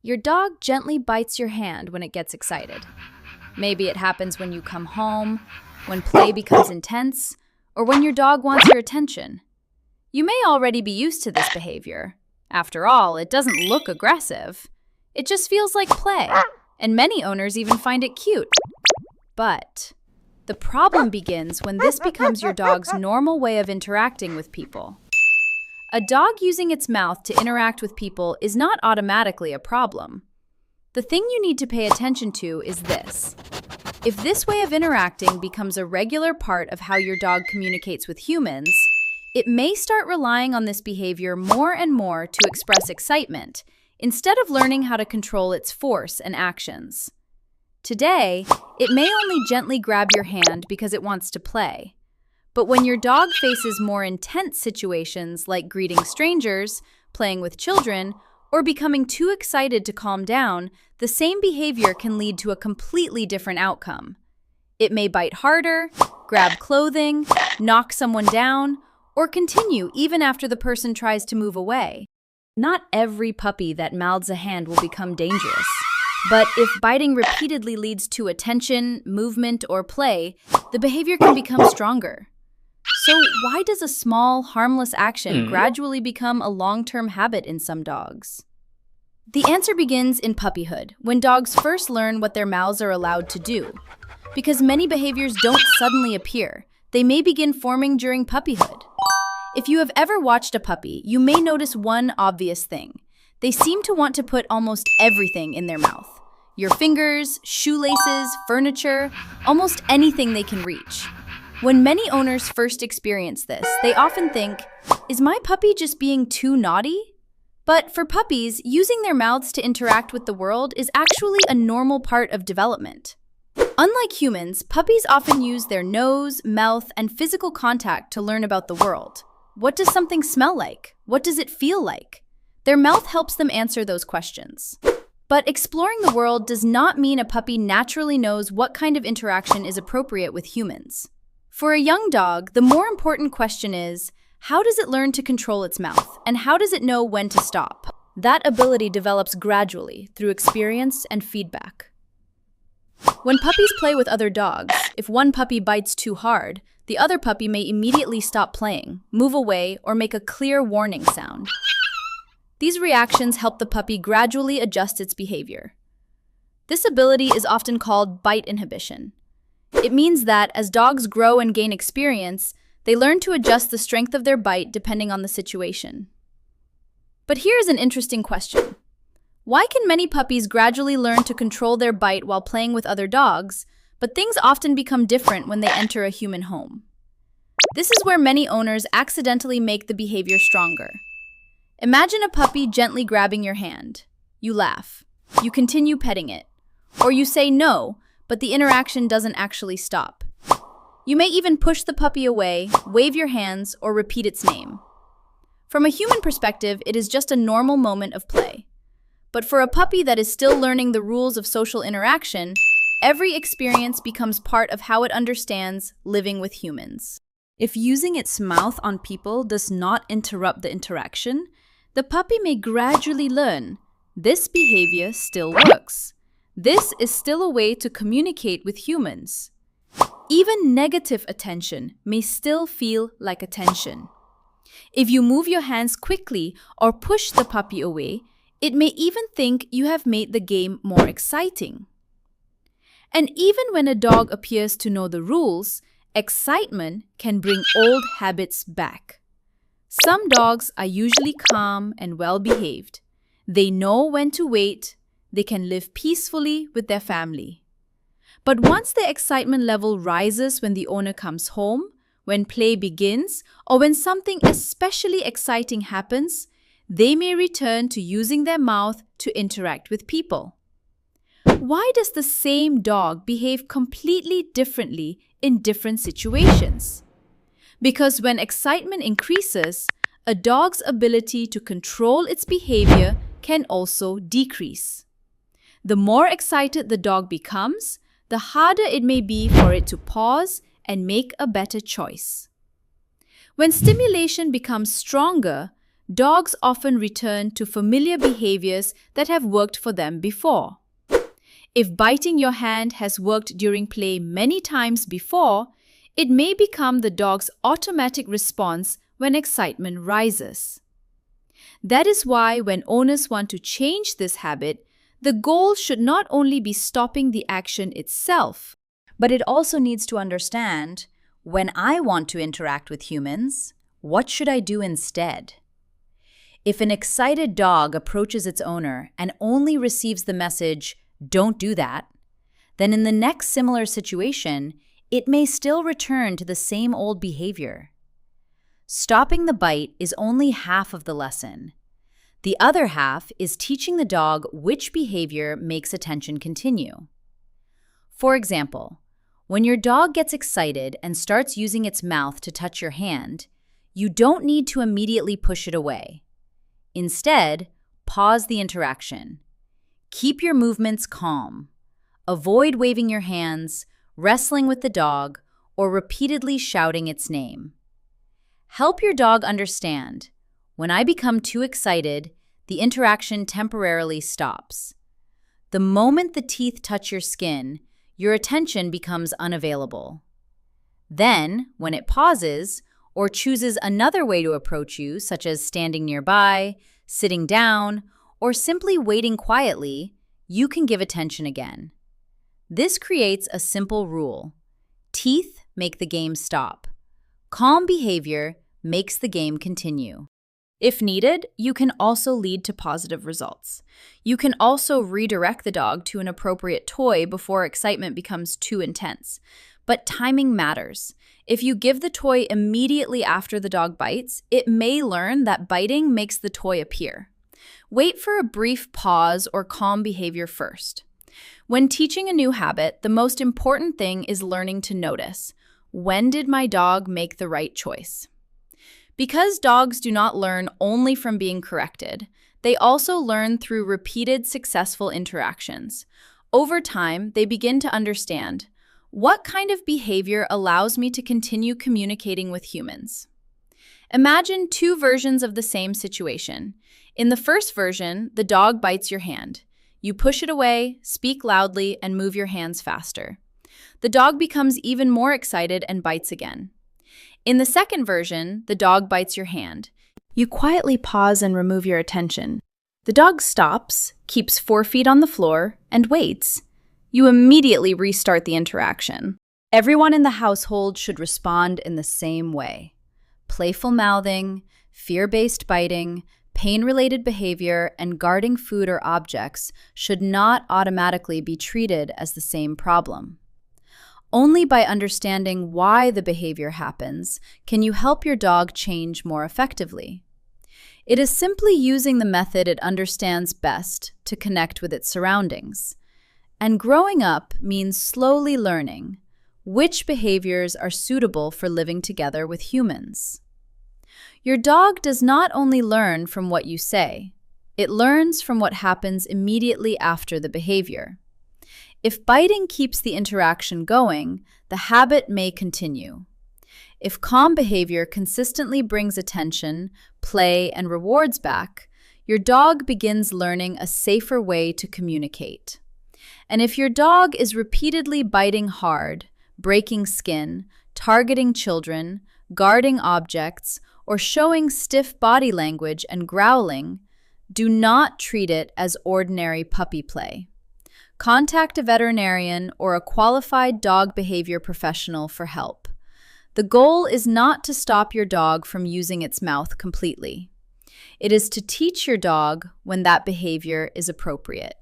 Your dog gently bites your hand when it gets excited. Maybe it happens when you come home, when play becomes intense, or when your dog wants your attention. You may already be used to this behavior. After all, it doesn't look aggressive. It just feels like play, and many owners even find it cute. But the problem begins when this becomes your dog's normal way of interacting with people. A dog using its mouth to interact with people is not automatically a problem. The thing you need to pay attention to is this. If this way of interacting becomes a regular part of how your dog communicates with humans, it may start relying on this behavior more and more to express excitement, instead of learning how to control its force and actions. Today, it may only gently grab your hand because it wants to play. But when your dog faces more intense situations like greeting strangers, playing with children, or becoming too excited to calm down, the same behavior can lead to a completely different outcome. It may bite harder, grab clothing, knock someone down, or continue even after the person tries to move away. Not every puppy that mouths a hand will become dangerous. But if biting repeatedly leads to attention, movement, or play, the behavior can become stronger. So why does a small, harmless action gradually become a long-term habit in some dogs? The answer begins in puppyhood, when dogs first learn what their mouths are allowed to do. Because many behaviors don't suddenly appear, they may begin forming during puppyhood. If you have ever watched a puppy, you may notice one obvious thing. They seem to want to put almost everything in their mouth. Your fingers, shoelaces, furniture, almost anything they can reach. When many owners first experience this, they often think, is my puppy just being too naughty? But for puppies, using their mouths to interact with the world is actually a normal part of development. Unlike humans, puppies often use their nose, mouth, and physical contact to learn about the world. What does something smell like? What does it feel like? Their mouth helps them answer those questions. But exploring the world does not mean a puppy naturally knows what kind of interaction is appropriate with humans. For a young dog, the more important question is, how does it learn to control its mouth, and how does it know when to stop? That ability develops gradually through experience and feedback. When puppies play with other dogs, if one puppy bites too hard, the other puppy may immediately stop playing, move away, or make a clear warning sound. These reactions help the puppy gradually adjust its behavior. This ability is often called bite inhibition. It means that as dogs grow and gain experience, they learn to adjust the strength of their bite depending on the situation. But here's an interesting question. Why can many puppies gradually learn to control their bite while playing with other dogs, but things often become different when they enter a human home? This is where many owners accidentally make the behavior stronger. Imagine a puppy gently grabbing your hand. You laugh. You continue petting it. Or you say no, but the interaction doesn't actually stop. You may even push the puppy away, wave your hands, or repeat its name. From a human perspective, it is just a normal moment of play. But for a puppy that is still learning the rules of social interaction, every experience becomes part of how it understands living with humans. If using its mouth on people does not interrupt the interaction, the puppy may gradually learn, this behavior still works. This is still a way to communicate with humans. Even negative attention may still feel like attention. If you move your hands quickly or push the puppy away, it may even think you have made the game more exciting. And even when a dog appears to know the rules, excitement can bring old habits back. Some dogs are usually calm and well-behaved. They know when to wait. They can live peacefully with their family. But once the excitement level rises when the owner comes home, when play begins, or when something especially exciting happens, they may return to using their mouth to interact with people. Why does the same dog behave completely differently in different situations? Because when excitement increases, a dog's ability to control its behavior can also decrease. The more excited the dog becomes, the harder it may be for it to pause and make a better choice. When stimulation becomes stronger, dogs often return to familiar behaviors that have worked for them before. If biting your hand has worked during play many times before, it may become the dog's automatic response when excitement rises. That is why when owners want to change this habit, the goal should not only be stopping the action itself, but it also needs to understand, when I want to interact with humans, what should I do instead? If an excited dog approaches its owner and only receives the message, "Don't do that," then in the next similar situation, it may still return to the same old behavior. Stopping the bite is only half of the lesson. The other half is teaching the dog which behavior makes attention continue. For example, when your dog gets excited and starts using its mouth to touch your hand, you don't need to immediately push it away. Instead, pause the interaction. Keep your movements calm. Avoid waving your hands, wrestling with the dog, or repeatedly shouting its name. Help your dog understand, when I become too excited, the interaction temporarily stops. The moment the teeth touch your skin, your attention becomes unavailable. Then, when it pauses, or chooses another way to approach you, such as standing nearby, sitting down, or simply waiting quietly, you can give attention again. This creates a simple rule. Teeth make the game stop. Calm behavior makes the game continue. If needed, you can also lead to positive results. You can also redirect the dog to an appropriate toy before excitement becomes too intense. But timing matters. If you give the toy immediately after the dog bites, it may learn that biting makes the toy appear. Wait for a brief pause or calm behavior first. When teaching a new habit, the most important thing is learning to notice. When did my dog make the right choice? Because dogs do not learn only from being corrected, they also learn through repeated successful interactions. Over time, they begin to understand, what kind of behavior allows me to continue communicating with humans? Imagine two versions of the same situation. In the first version, the dog bites your hand. You push it away, speak loudly, and move your hands faster. The dog becomes even more excited and bites again. In the second version, the dog bites your hand. You quietly pause and remove your attention. The dog stops, keeps 4 feet on the floor, and waits. You immediately restart the interaction. Everyone in the household should respond in the same way. Playful mouthing, fear-based biting, pain-related behavior, and guarding food or objects should not automatically be treated as the same problem. Only by understanding why the behavior happens can you help your dog change more effectively. It is simply using the method it understands best to connect with its surroundings. And growing up means slowly learning which behaviors are suitable for living together with humans. Your dog does not only learn from what you say, it learns from what happens immediately after the behavior. If biting keeps the interaction going, the habit may continue. If calm behavior consistently brings attention, play, and rewards back, your dog begins learning a safer way to communicate. And if your dog is repeatedly biting hard, breaking skin, targeting children, guarding objects, or showing stiff body language and growling, do not treat it as ordinary puppy play. Contact a veterinarian or a qualified dog behavior professional for help. The goal is not to stop your dog from using its mouth completely. It is to teach your dog when that behavior is appropriate.